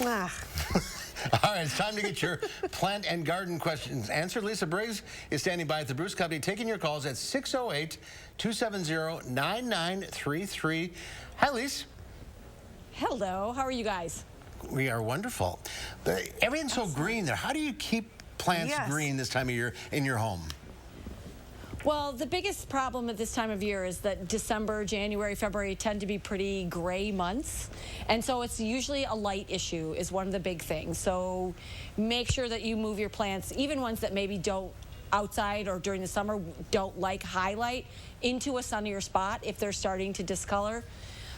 Ah. All right, it's time to get your plant and garden questions answered. Lisa Briggs is standing by at the Bruce Company, taking your calls at 608-270-9933. Hi, Lisa. Hello, how are you guys? We are wonderful. Everything's so green there. How do you keep plants green this time of year in your home? Well, the biggest problem at this time of year is that December, January, February tend to be pretty gray months. And so it's usually a light issue is one of the big things. So make sure that you move your plants, even ones that maybe don't outside or during the summer don't like highlight, into a sunnier spot if they're starting to discolor.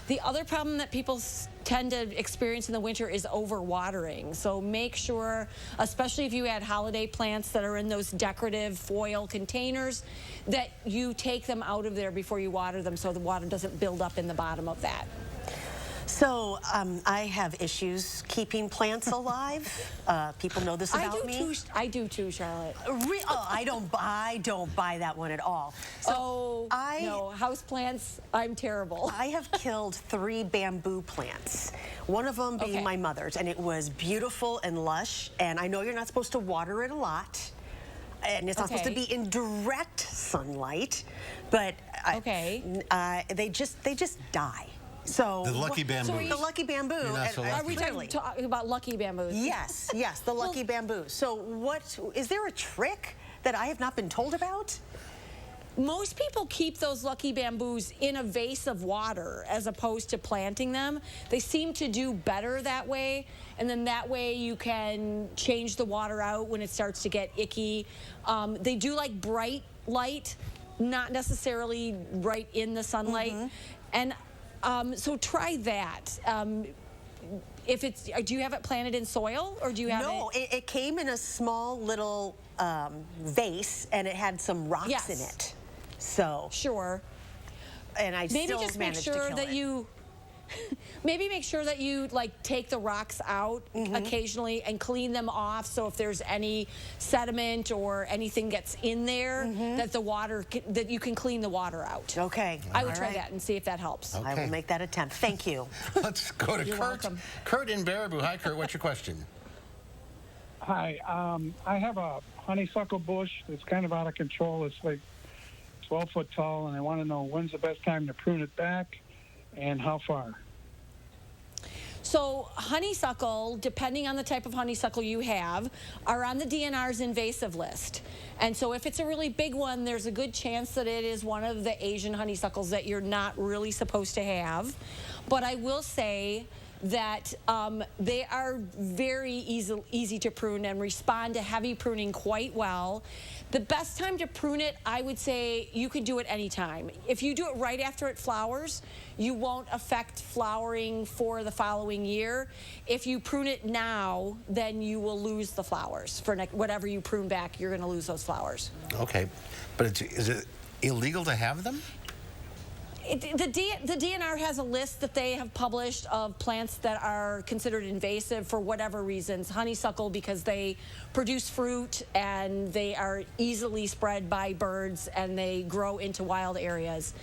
The other problem that people tend to experience in the winter is overwatering. So make sure, especially if you had holiday plants that are in those decorative foil containers, that you take them out of there before you water them so the water doesn't build up in the bottom of that. So I have issues keeping plants alive. People know this about me. I do too, Charlotte. I don't buy that one at all. So no, house plants, I'm terrible. I have killed 3 bamboo plants. One of them being my mother's, and it was beautiful and lush. And I know you're not supposed to water it a lot, and it's not supposed to be in direct sunlight, but they just die. So the lucky bamboo. The lucky bamboo. Are we talking about lucky bamboos? Yes, yes, the lucky bamboo. So what, is there a trick that I have not been told about? Most people keep those lucky bamboos in a vase of water as opposed to planting them. They seem to do better that way, and then that way you can change the water out when it starts to get icky. They do like bright light, not necessarily right in the sunlight. And so try that. If it's, do you have it planted in soil, or do you have No, it came in a small little vase, and it had some rocks in it. So and I maybe still just make managed to sure kill that it. you. Maybe make sure that you take the rocks out occasionally and clean them off. So if there's any sediment or anything gets in there, that the water that you can clean the water out. Okay. I would try that and see if that helps. I will make that attempt. Thank you. Let's go to Kurt. Welcome. Kurt in Baraboo. Hi, Kurt. What's your question? Hi. I have a honeysuckle bush that's kind of out of control. It's like 12 foot tall, and I want to know when's the best time to prune it back and how far. So honeysuckle, depending on the type of honeysuckle you have, are on the DNR's invasive list. And so if it's a really big one, there's a good chance that it is one of the Asian honeysuckles that you're not really supposed to have. But I will say that they are very easy to prune and respond to heavy pruning quite well. The best time to prune it, I would say you can do it anytime. If you do it right after it flowers, you won't affect flowering for the following year. If you prune it now, then you will lose the flowers. For whatever you prune back, you're going to lose those flowers. Okay, but is it illegal to have them? The DNR has a list that they have published of plants that are considered invasive for whatever reasons. Honeysuckle because they produce fruit and they are easily spread by birds and they grow into wild areas.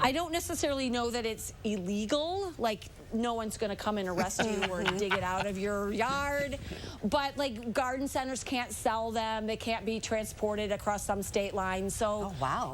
I don't necessarily know that it's illegal, like no one's going to come and arrest you or dig it out of your yard, but like garden centers can't sell them. They can't be transported across some state lines. So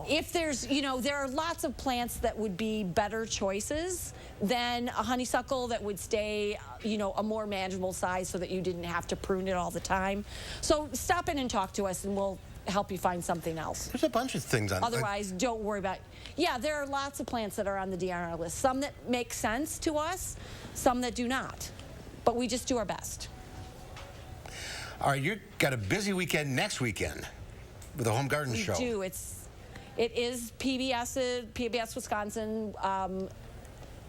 if there's, there are lots of plants that would be better choices than a honeysuckle that would stay, a more manageable size so that you didn't have to prune it all the time. So stop in and talk to us and we'll help you find something else. There's a bunch of things on. Otherwise, don't worry about. Yeah, there are lots of plants that are on the DNR list. Some that make sense to us, some that do not. But we just do our best. All right, you've got a busy weekend next weekend with a home garden show. We do. It is PBS Wisconsin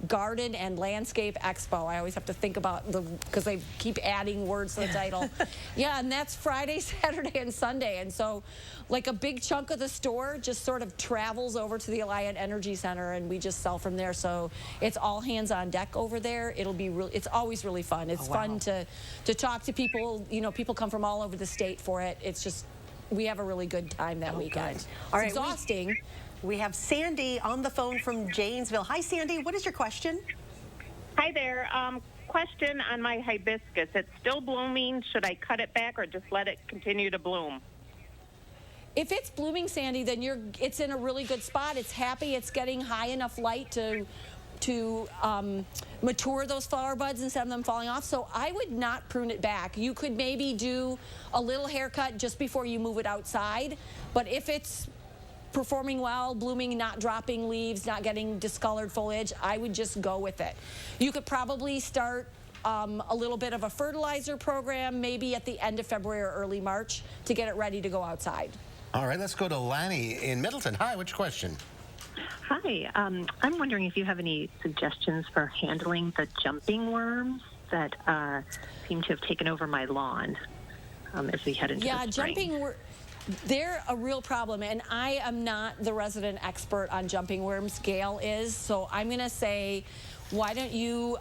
Garden and Landscape Expo. I always have to think about because they keep adding words to the title. Yeah, and that's Friday, Saturday, and Sunday. And so like a big chunk of the store just sort of travels over to the Alliant Energy Center and we just sell from there. So it's all hands on deck over there. It'll be it's always really fun. It's fun to talk to people. People come from all over the state for it. It's just, we have a really good time that weekend. All right, it's exhausting. We have Sandy on the phone from Janesville. Hi, Sandy. What is your question? Hi there. question on my hibiscus. It's still blooming. Should I cut it back or just let it continue to bloom? If it's blooming, Sandy, then it's in a really good spot. It's happy. It's getting high enough light to mature those flower buds instead of them falling off. So I would not prune it back. You could maybe do a little haircut just before you move it outside. But if it's performing well, blooming, not dropping leaves, not getting discolored foliage, I would just go with it. You could probably start a little bit of a fertilizer program maybe at the end of February or early March to get it ready to go outside. All right, let's go to Lanny in Middleton. Hi, which question? Hi, I'm wondering if you have any suggestions for handling the jumping worms that seem to have taken over my lawn as we head into the spring. They're a real problem, and I am not the resident expert on jumping worms. Gail is, so I'm going to say, why don't you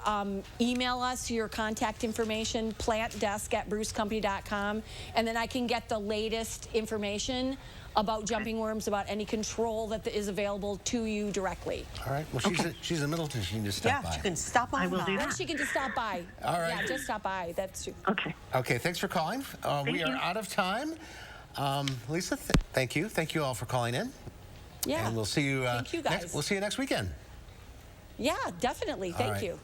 email us your contact information, plantdesk@brucecompany.com, and then I can get the latest information about jumping worms, about any control that is available to you directly. All right. Well, she's in Middleton. She can just stop by. Yeah, she can stop on. I will do that. She can just stop by. All right. Yeah, just stop by. That's true. Okay. Okay, thanks for calling. We are out of time. Lisa, thank you. Thank you all for calling in. Yeah. And we'll see you. Thank you, guys. We'll see you next weekend. Yeah, definitely. Thank you.